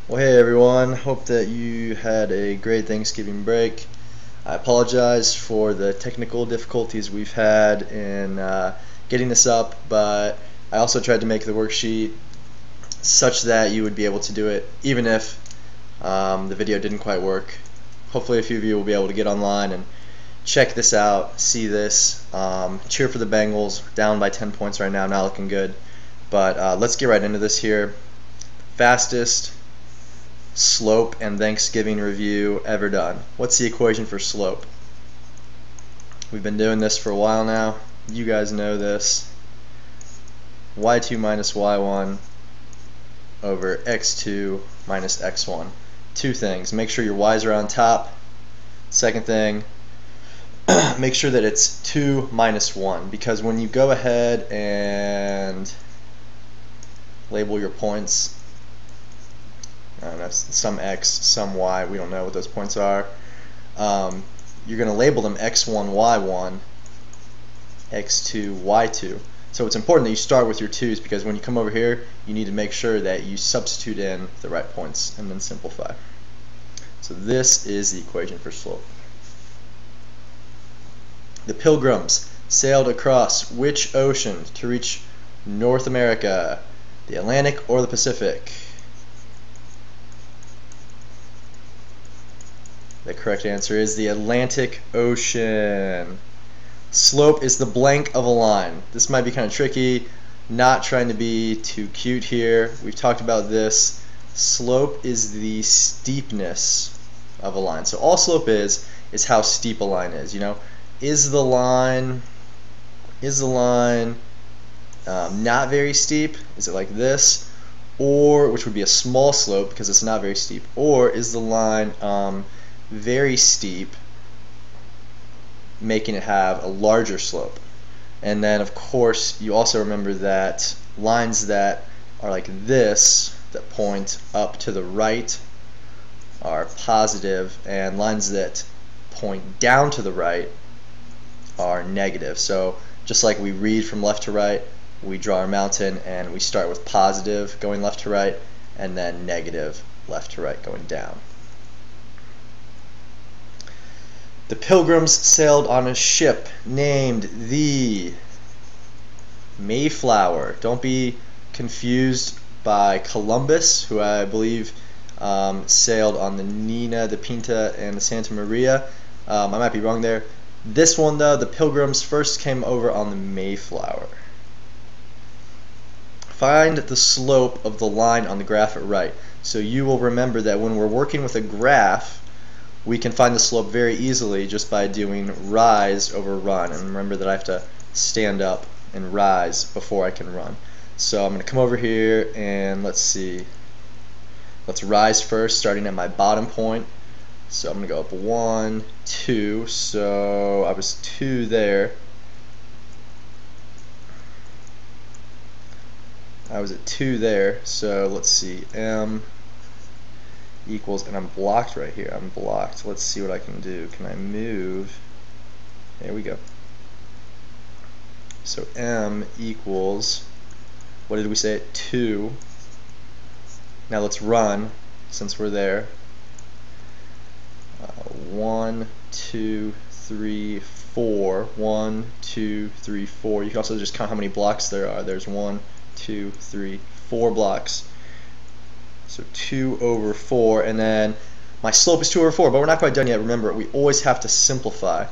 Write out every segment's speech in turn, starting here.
Well, hey everyone, hope that you had a great Thanksgiving break. I apologize for the technical difficulties we've had in getting this up, but I also tried to make the worksheet such that you would be able to do it even if the video didn't quite work. Hopefully a few of you will be able to get online and check this out, see this, cheer for the Bengals, down by 10 points right now, not looking good. But let's get right into this here. Fastest slope and Thanksgiving review ever done. What's the equation for slope? We've been doing this for a while now. You guys know this. y2 minus y1 over x2 minus x1. Two things. Make sure your y's are on top. Second thing, make sure that it's 2 minus 1, because when you go ahead and label your points, some x, some y, we don't know what those points are. You're going to label them x1, y1, x2, y2. So it's important that you start with your 2's, because when you come over here, you need to make sure that you substitute in the right points and then simplify. So this is the equation for slope. The Pilgrims sailed across which ocean to reach North America? The Atlantic or the Pacific? The correct answer is the Atlantic Ocean. Slope is the blank of a line. This might be kind of tricky. Not trying to be too cute here. We've talked about this. Slope is the steepness of a line. So all slope is how steep a line is. You know, is the line not very steep? Is it like this? Or, which would be a small slope because it's not very steep. Or is the line very steep, making it have a larger slope? And then of course you also remember that lines that are like this, that point up to the right, are positive, and lines that point down to the right are negative. So just like we read from left to right, we draw our mountain and we start with positive going left to right and then negative left to right going down. The Pilgrims sailed on a ship named the Mayflower. Don't be confused by Columbus, who I believe sailed on the Nina, the Pinta, and the Santa Maria. I might be wrong there. This one, though, the Pilgrims first came over on the Mayflower. Find the slope of the line on the graph at right. So you will remember that when we're working with a graph, we can find the slope very easily just by doing rise over run. And remember that I have to stand up and rise before I can run. So I'm going to come over here and let's see. Let's rise first, starting at my bottom point. So I'm going to go up 1, 2. So I was 2 there. I was at 2 there. So let's see. M equals, and I'm blocked right here. I'm blocked. Let's see what I can do. Can I move? There we go. So M equals, what did we say? 2. Now let's run since we're there. 1, 2, 3, 4. 1, 2, 3, 4. You can also just count how many blocks there are. There's 1, 2, 3, 4 blocks. So 2 over 4, and then my slope is 2 over 4, but we're not quite done yet. Remember, we always have to simplify.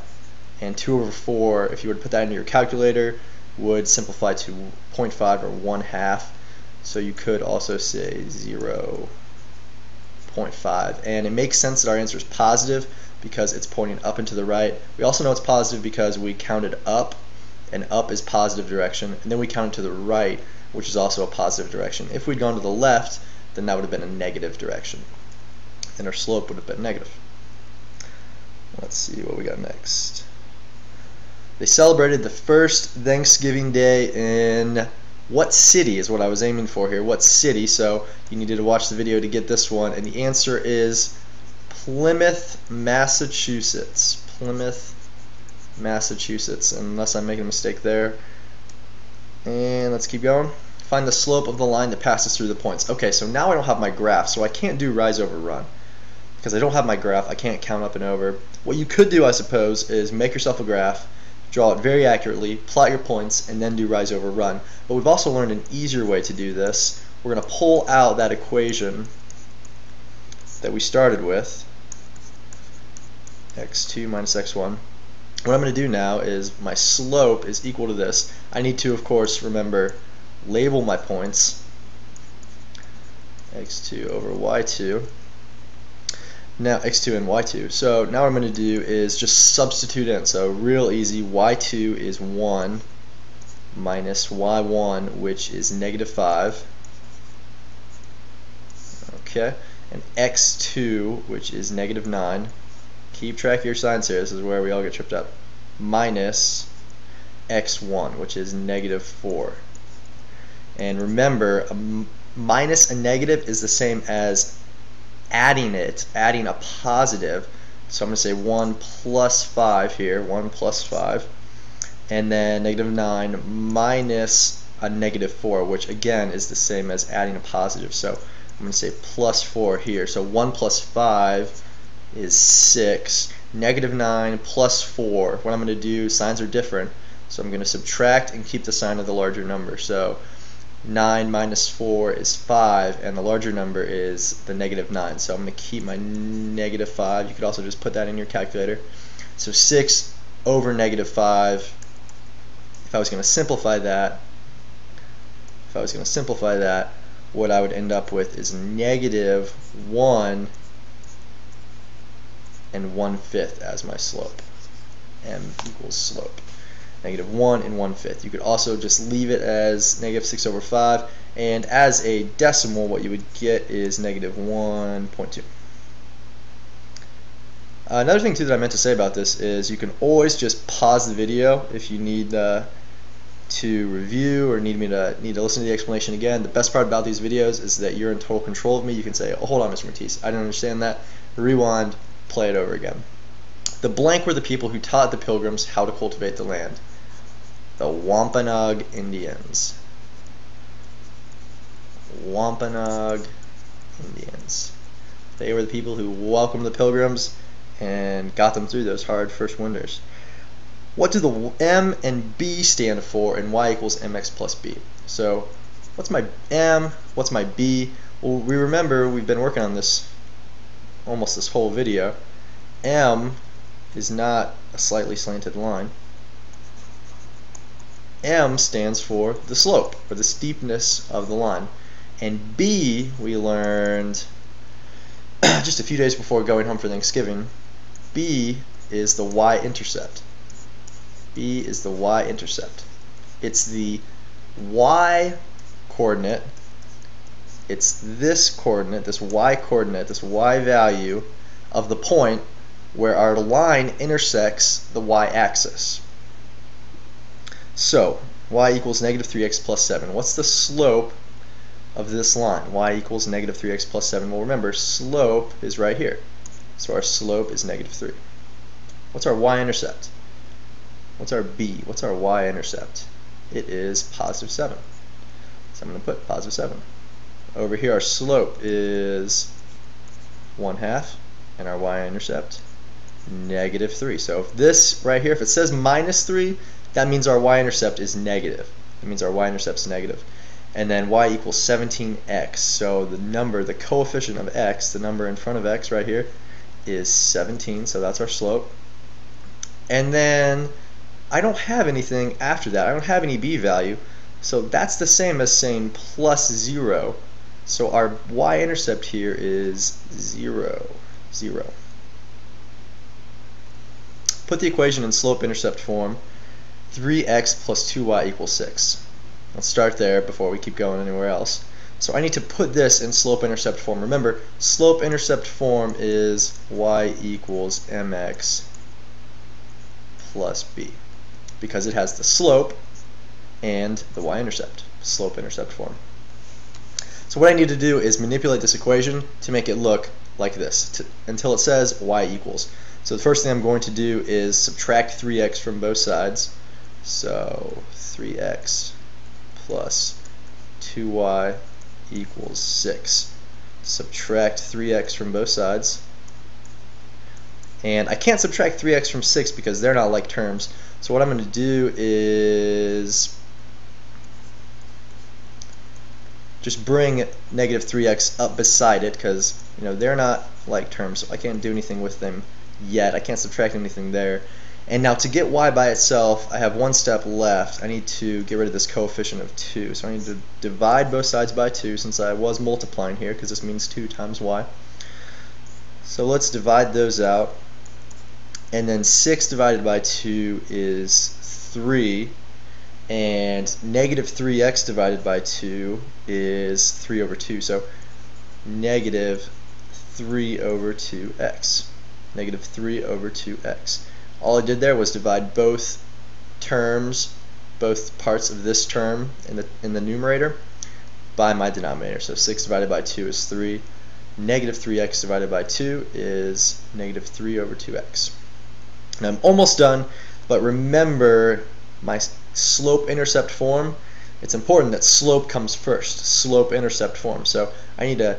And 2 over 4, if you were to put that into your calculator, would simplify to 0.5 or 1/2. So you could also say 0.5. And it makes sense that our answer is positive because it's pointing up and to the right. We also know it's positive because we counted up, and up is positive direction, and then we counted to the right, which is also a positive direction. If we'd gone to the left, then that would have been a negative direction, and our slope would have been negative. Let's see what we got next. They celebrated the first Thanksgiving Day in what city is what I was aiming for here. What city? So you needed to watch the video to get this one, and the answer is Plymouth, Massachusetts. Plymouth, Massachusetts, unless I'm making a mistake there. And let's keep going. Find the slope of the line that passes through the points. Okay, so now I don't have my graph, so I can't do rise over run. Because I don't have my graph, I can't count up and over. What you could do, I suppose, is make yourself a graph, draw it very accurately, plot your points, and then do rise over run. But we've also learned an easier way to do this. We're going to pull out that equation that we started with, x2 minus x1. What I'm going to do now is my slope is equal to this. I need to, of course, remember, label my points, x2 over y2. Now x2 and y2. So now what I'm going to do is just substitute in. So real easy, y2 is 1 minus y1, which is negative 5. Okay, and x2, which is negative 9. Keep track of your signs here, this is where we all get tripped up. Minus x1, which is negative 4. And remember, a minus a negative is the same as adding a positive. So I'm going to say 1 plus 5 here, 1 plus 5. And then negative 9 minus a negative 4, which again is the same as adding a positive. So I'm going to say plus 4 here. So 1 plus 5 is 6. Negative 9 plus 4. What I'm going to do, signs are different, so I'm going to subtract and keep the sign of the larger number. So 9 minus 4 is 5, and the larger number is the negative 9. So I'm going to keep my negative 5. You could also just put that in your calculator. So 6 over negative 5. If I was going to simplify that, what I would end up with is negative 1 and 1/5 as my slope. M equals slope. Negative 1 and 1/5. You could also just leave it as negative 6 over 5, and as a decimal what you would get is negative 1.2. Another thing too that I meant to say about this is you can always just pause the video if you need to review or need to listen to the explanation again. The best part about these videos is that you're in total control of me. You can say, oh, hold on, Mr. Matisse, I didn't understand that. Rewind, play it over again. The blank were the people who taught the Pilgrims how to cultivate the land. The Wampanoag Indians. Wampanoag Indians. They were the people who welcomed the Pilgrims and got them through those hard first winters. What do the M and B stand for in y equals mx plus b? So what's my M, what's my B? Well, we remember we've been working on this almost this whole video. M is not a slightly slanted line. M stands for the slope, or the steepness of the line. And B, we learned just a few days before going home for Thanksgiving, B is the y-intercept. B is the y-intercept. It's the y coordinate. It's this coordinate, this y coordinate, this y value of the point where our line intersects the y-axis. So y equals negative 3x plus 7. What's the slope of this line? Y equals negative 3x plus 7. Well, remember, slope is right here. So our slope is negative 3. What's our y-intercept? What's our b? What's our y-intercept? It is positive 7. So I'm going to put positive 7. Over here our slope is 1/2, and our y-intercept negative 3. So if this right here, if it says minus 3, that means our y-intercept is negative. That means our y-intercept is negative. And then y equals 17x. So the number, the coefficient of x, the number in front of x right here, is 17. So that's our slope. And then I don't have anything after that. I don't have any b value. So that's the same as saying plus 0. So our y-intercept here is 0, 0. Put the equation in slope-intercept form. 3x plus 2y equals 6. Let's start there before we keep going anywhere else. So I need to put this in slope-intercept form. Remember, slope-intercept form is y equals mx plus b, because it has the slope and the y-intercept, slope-intercept form. So what I need to do is manipulate this equation to make it look like this, until it says y equals. So the first thing I'm going to do is subtract 3x from both sides. So 3x plus 2y equals 6. Subtract 3x from both sides. And I can't subtract 3x from 6 because they're not like terms. So what I'm going to do is just bring negative 3x up beside it, because they're not like terms, so I can't do anything with them yet. I can't subtract anything there. And now to get y by itself, I have one step left. I need to get rid of this coefficient of 2. So I need to divide both sides by 2, since I was multiplying here, because this means 2 times y. So let's divide those out. And then 6 divided by 2 is 3. And negative 3x divided by 2 is 3 over 2. So negative 3 over 2x. Negative 3 over 2x. All I did there was divide both terms, both parts of this term in the numerator, by my denominator. So 6 divided by 2 is 3. Negative 3x divided by 2 is negative 3 over 2x. Now I'm almost done, but remember my slope-intercept form. It's important that slope comes first, slope-intercept form. So I need to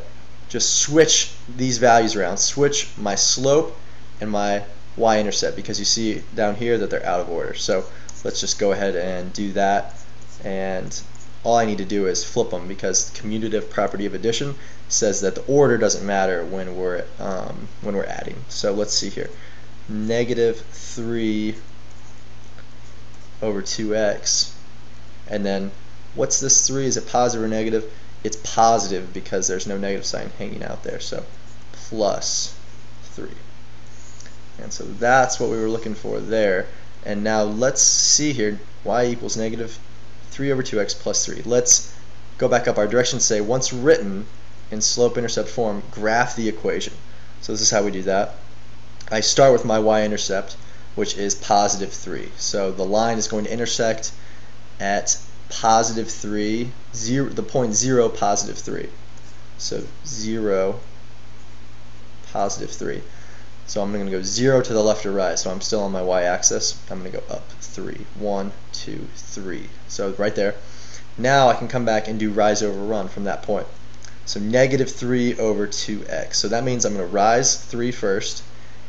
just switch these values around, switch my slope and my y-intercept, because you see down here that they're out of order. So let's just go ahead and do that, and all I need to do is flip them, because the commutative property of addition says that the order doesn't matter when we're adding. So let's see here. Negative 3 over 2x, and then what's this 3? Is it positive or negative? It's positive because there's no negative sign hanging out there, so plus 3. And so that's what we were looking for there. And now let's see here, y equals negative 3 over 2x plus 3. Let's go back up our direction and say, once written in slope-intercept form, graph the equation. So this is how we do that. I start with my y-intercept, which is positive 3. So the line is going to intersect at positive 3, the point 0, positive 3. So 0, positive 3. So I'm going to go 0 to the left or right, so I'm still on my y-axis. I'm going to go up 3. 1, 2, 3. So right there. Now I can come back and do rise over run from that point. So negative 3 over 2x. So that means I'm going to rise 3 first.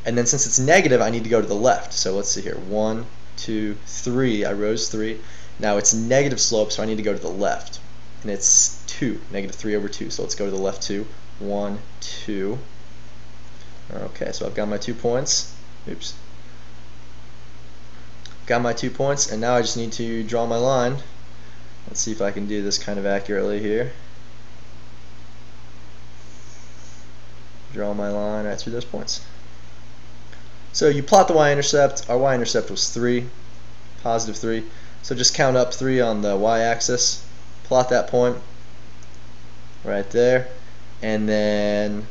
And then since it's negative, I need to go to the left. So let's see here. 1, 2, 3. I rose 3. Now it's negative slope, so I need to go to the left. And it's 2, negative 3 over 2. So let's go to the left 2. 1, 2. Okay, so I've got my 2 points. Oops. Got my 2 points, and now I just need to draw my line. Let's see if I can do this kind of accurately here. Draw my line right through those points. So you plot the y-intercept. Our y-intercept was 3, positive 3. So just count up 3 on the y-axis, plot that point right there, and then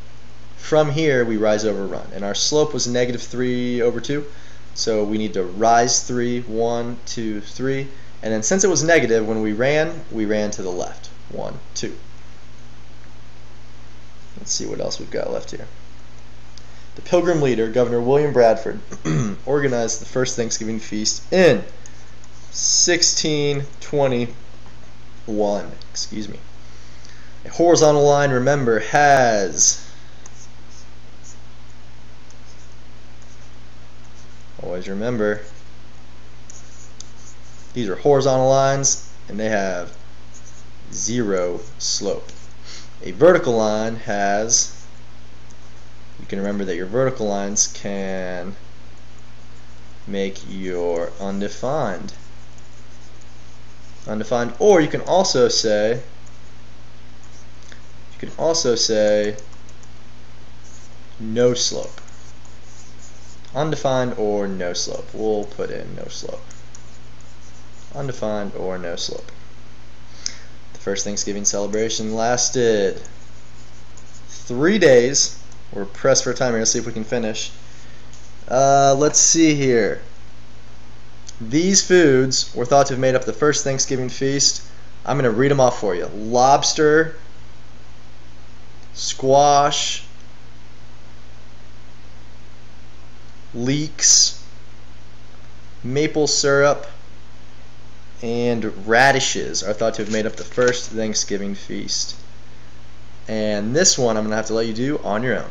from here we rise over run. And our slope was negative 3 over 2, so we need to rise 3, 1, 2, 3, and then since it was negative, when we ran to the left. 1, 2. Let's see what else we've got left here. The Pilgrim leader, Governor William Bradford, organized the first Thanksgiving feast in 1621. Excuse me. A horizontal line, remember, has, always remember, these are horizontal lines and they have 0 slope. A vertical line has, you can remember that your vertical lines can make your undefined, or you can also say no slope. Undefined or no slope. We'll put in no slope. Undefined or no slope. The first Thanksgiving celebration lasted 3 days. We're pressed for time here. Let's see if we can finish. Let's see here. These foods were thought to have made up the first Thanksgiving feast. I'm going to read them off for you. Lobster, squash, leeks, maple syrup, and radishes are thought to have made up the first Thanksgiving feast. And this one I'm going to have to let you do on your own.